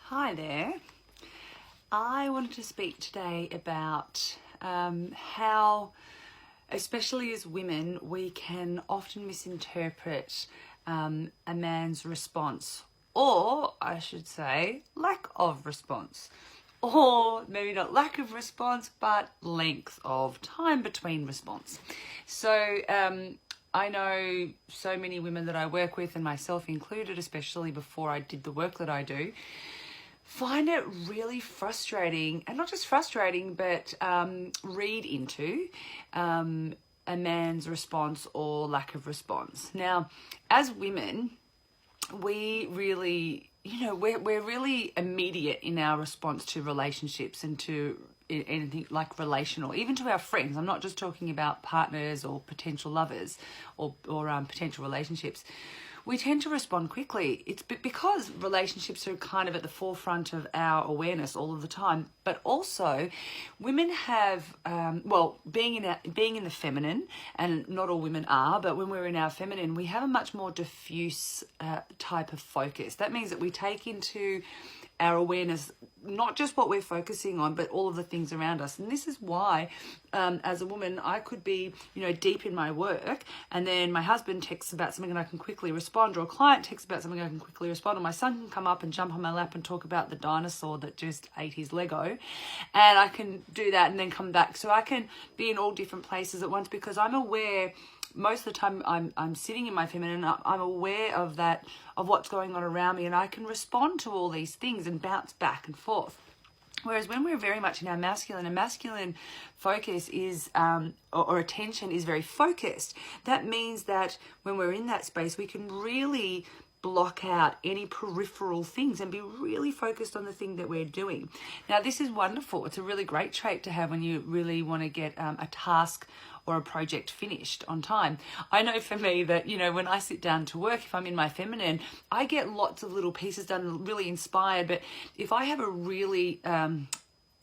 Hi there. I wanted to speak today about how, especially as women, we can often misinterpret a man's response, or I should say, lack of response. Or maybe not lack of response, but length of time between response. So I know so many women that I work with, and myself included, especially before I did the work that I do, find it really frustrating, and not just frustrating, but read into a man's response or lack of response. Now, as women, we really, we're really immediate in our response to relationships and to anything like relational, even to our friends. I'm not just talking about partners or potential lovers or potential relationships. We tend to respond quickly. It's because relationships are kind of at the forefront of our awareness all of the time. But also, women have, being in the feminine, and not all women are, but when we're in our feminine, we have a much more diffuse type of focus. That means that we take into our awareness not just what we're focusing on, but all of the things around us. And this is why, as a woman, I could be, deep in my work, and then my husband texts about something and I can quickly respond, or a client texts about something I can quickly respond, or my son can come up and jump on my lap and talk about the dinosaur that just ate his Lego, and I can do that and then come back. So I can be in all different places at once because I'm aware. Most of the time I'm sitting in my feminine, I'm aware of that, of what's going on around me, and I can respond to all these things and bounce back and forth. Whereas when we're very much in our masculine, a masculine focus is, or attention is very focused. That means that when we're in that space, we can really block out any peripheral things and be really focused on the thing that we're doing. Now, this is wonderful. It's a really great trait to have when you really want to get a task or a project finished on time. I know for me that, when I sit down to work, if I'm in my feminine, I get lots of little pieces done, really inspired. But if I have a really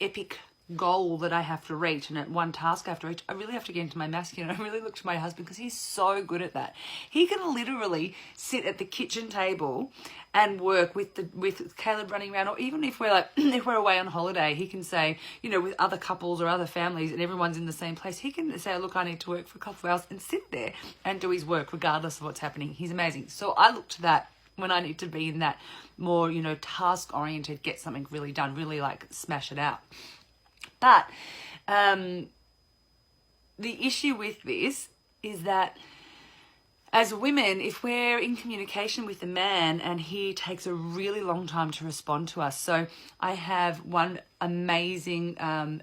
epic goal that I have to reach, and at one task I have to reach, I really have to get into my masculine. I really look to my husband because he's so good at that. He can literally sit at the kitchen table and work with Caleb running around, or even if we're if we're away on holiday, he can say, with other couples or other families and everyone's in the same place, he can say, look, I need to work for a couple of hours, and sit there and do his work regardless of what's happening. He's amazing. So I look to that when I need to be in that more, task oriented, get something really done, really smash it out. But the issue with this is that as women, if we're in communication with a man and he takes a really long time to respond to us. So I have one amazing client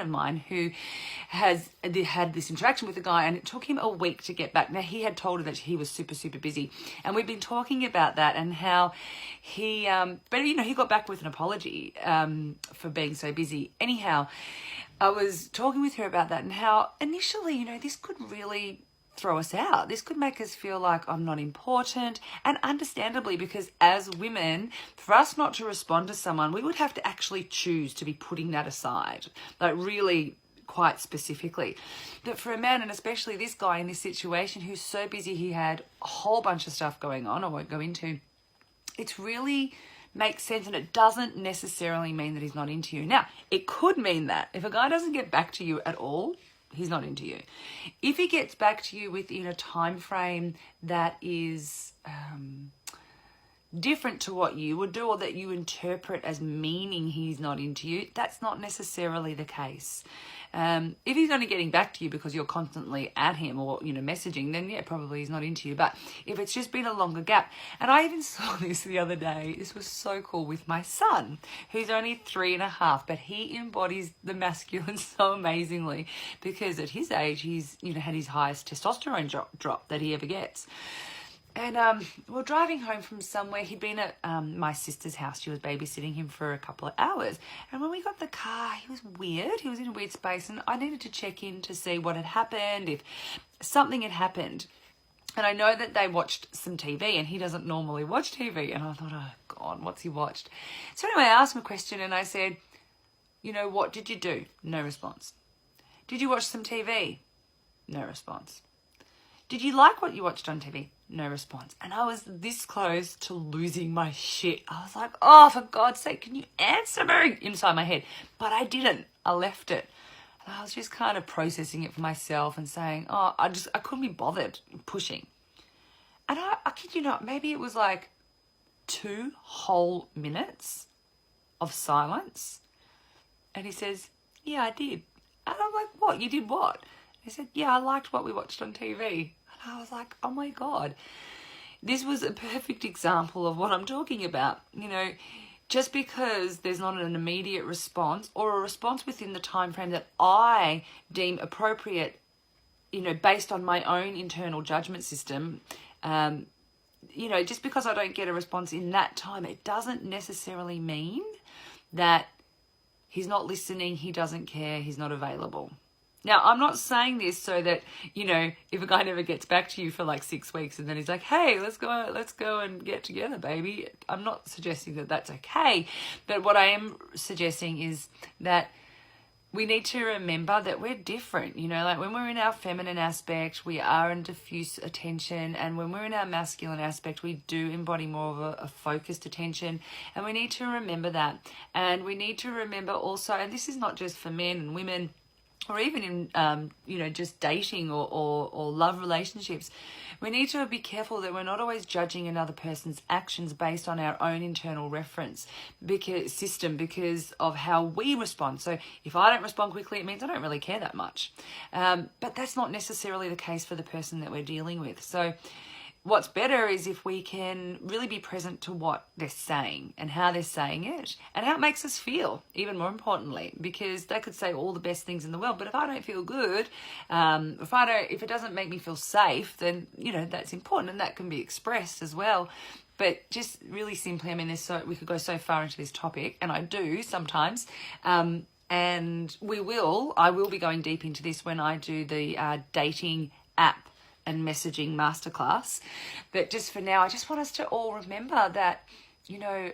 of mine who has had this interaction with a guy, and it took him a week to get back. Now, he had told her that he was super, super busy, and we've been talking about that and how he, he got back with an apology for being so busy. Anyhow, I was talking with her about that and how initially, this could really throw us out. This could make us feel like I'm not important, and understandably, because as women, for us not to respond to someone, we would have to actually choose to be putting that aside, really quite specifically. But for a man, and especially this guy in this situation who's so busy, he had a whole bunch of stuff going on I won't go into, it's really makes sense, and it doesn't necessarily mean that he's not into you. Now, it could mean that if a guy doesn't get back to you at all, he's not into you. If he gets back to you within a time frame that is different to what you would do, or that you interpret as meaning he's not into you, that's not necessarily the case. If he's only getting back to you because you're constantly at him or, messaging, then yeah, probably he's not into you. But if it's just been a longer gap, and I even saw this the other day, this was so cool with my son, who's only 3.5, but he embodies the masculine so amazingly because at his age, he's, had his highest testosterone drop that he ever gets. And we're driving home from somewhere. He'd been at my sister's house. She was babysitting him for a couple of hours. And when we got the car, he was weird. He was in a weird space. And I needed to check in to see what had happened, if something had happened. And I know that they watched some TV, and he doesn't normally watch TV. And I thought, oh, God, what's he watched? So anyway, I asked him a question, and I said, what did you do? No response. Did you watch some TV? No response. Did you like what you watched on TV? no response. And I was this close to losing my shit. I was like, oh, for God's sake, can you answer me? Inside my head. But I didn't. I left it. And I was just kind of processing it for myself and saying, oh, I couldn't be bothered pushing. And I kid you not, maybe it was like 2 whole minutes of silence. And he says, yeah, I did. And I'm like, what? You did what? He said, yeah, I liked what we watched on TV. And I was like, oh my God. This was a perfect example of what I'm talking about. You know, just because there's not an immediate response or a response within the time frame that I deem appropriate, you know, based on my own internal judgment system, you know, just because I don't get a response in that time, it doesn't necessarily mean that he's not listening, he doesn't care, he's not available. Now, I'm not saying this so that, you know, if a guy never gets back to you for like 6 weeks and then he's like, hey, let's go and get together, baby. I'm not suggesting that that's okay. But what I am suggesting is that we need to remember that we're different. You know, like when we're in our feminine aspect, we are in diffuse attention. And when we're in our masculine aspect, we do embody more of a focused attention. And we need to remember that. And we need to remember also, and this is not just for men and women, or even in, you know, just dating or love relationships, we need to be careful that we're not always judging another person's actions based on our own internal reference system because of how we respond. So if I don't respond quickly, it means I don't really care that much. But that's not necessarily the case for the person that we're dealing with. So what's better is if we can really be present to what they're saying and how they're saying it and how it makes us feel, even more importantly, because they could say all the best things in the world, but if I don't feel good, if it doesn't make me feel safe, then, you know, that's important and that can be expressed as well. But just really simply, I mean, we could go so far into this topic, and I do sometimes, and I will be going deep into this when I do the dating app and messaging masterclass. But just for now, I just want us to all remember that, you know,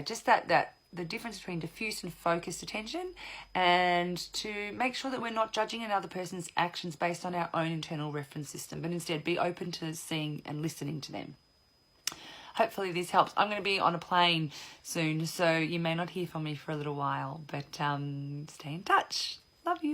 just that the difference between diffuse and focused attention, and to make sure that we're not judging another person's actions based on our own internal reference system, but instead be open to seeing and listening to them. Hopefully this helps. I'm going to be on a plane soon, so you may not hear from me for a little while, but stay in touch. Love you.